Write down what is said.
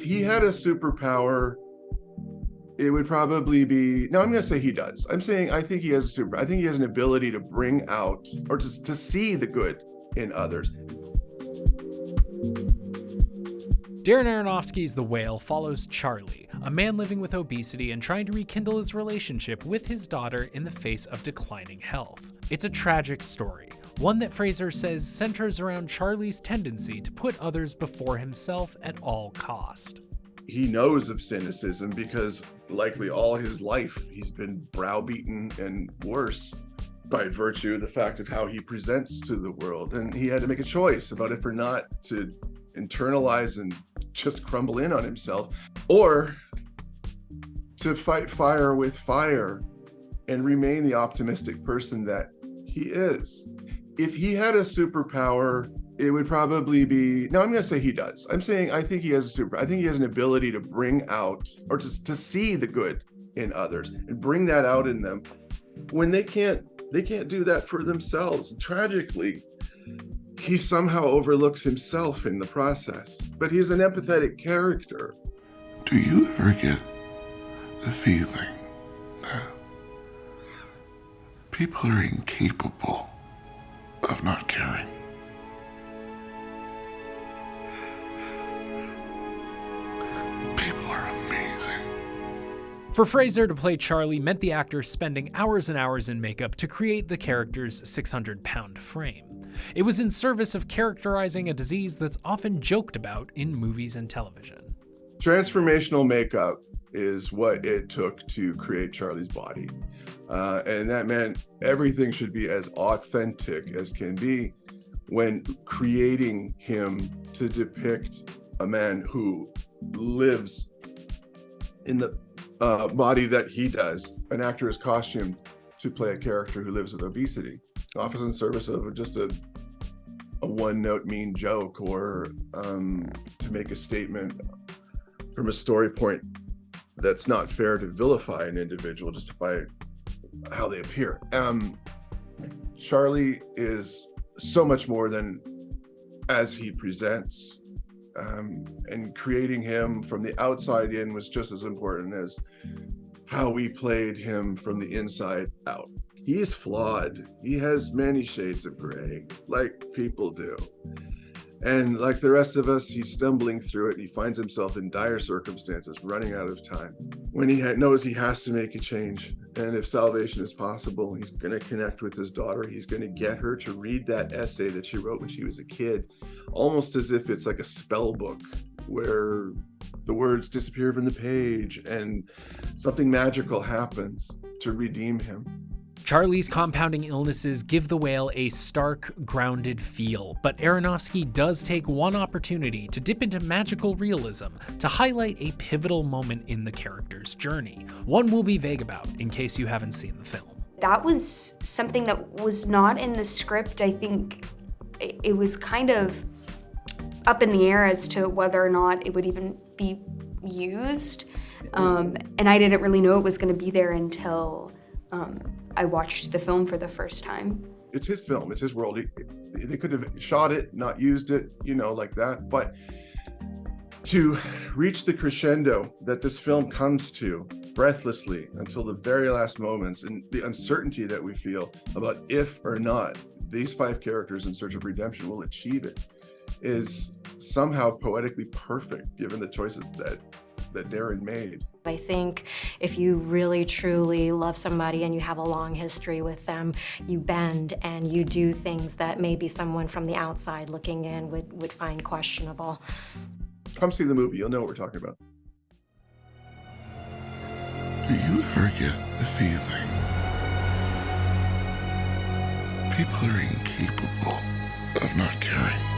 he had a superpower, it would probably be, no, I'm going to say he does. I'm saying I think he has I think he has an ability to bring out or to see the good in others. Darren Aronofsky's The Whale follows Charlie, a man living with obesity and trying to rekindle his relationship with his daughter in the face of declining health. It's a tragic story, one that Fraser says centers around Charlie's tendency to put others before himself at all cost. He knows of cynicism because likely all his life he's been browbeaten and worse by virtue of the fact of how he presents to the world. And he had to make a choice about if or not to internalize and just crumble in on himself, or to fight fire with fire and remain the optimistic person that he is. If he had a superpower, it would probably be, no, I'm going to say he does. I'm saying I think he has I think he has an ability to bring out or to see the good in others and bring that out in them when they can't do that for themselves. Tragically, he somehow overlooks himself in the process, but he's an empathetic character. Do you ever get the feeling that people are incapable of not caring? People are amazing. For Fraser to play Charlie meant the actor spending hours and hours in makeup to create the character's 600-pound frame. It was in service of characterizing a disease that's often joked about in movies and television. Transformational makeup is what it took to create Charlie's body. And that meant everything should be as authentic as can be when creating him to depict a man who lives in the body that he does. An actor is costumed to play a character who lives with obesity, often in service of just a one-note mean joke, or to make a statement from a story point that's not fair to vilify an individual just by how they appear. Charlie is so much more than as he presents, and creating him from the outside in was just as important as how we played him from the inside out. He is flawed. He has many shades of gray, like people do. And like the rest of us, he's stumbling through it. He finds himself in dire circumstances, running out of time. When he knows he has to make a change, and if salvation is possible, he's going to connect with his daughter. He's going to get her to read that essay that she wrote when she was a kid, almost as if it's like a spell book where the words disappear from the page and something magical happens to redeem him. Charlie's compounding illnesses give The Whale a stark, grounded feel, but Aronofsky does take one opportunity to dip into magical realism to highlight a pivotal moment in the character's journey, one we'll be vague about in case you haven't seen the film. That was something that was not in the script. I think it was kind of up in the air as to whether or not it would even be used, and I didn't really know it was going to be there until I watched the film for the first time. It's his film, it's his world. They could have shot it, not used it, like that. But to reach the crescendo that this film comes to breathlessly until the very last moments, and the uncertainty that we feel about if or not these 5 characters in search of redemption will achieve it, is somehow poetically perfect given the choices that Darren made. I think if you really truly love somebody and you have a long history with them, you bend and you do things that maybe someone from the outside looking in would find questionable. Come see the movie, you'll know what we're talking about. Do you ever get the feeling people are incapable of not caring?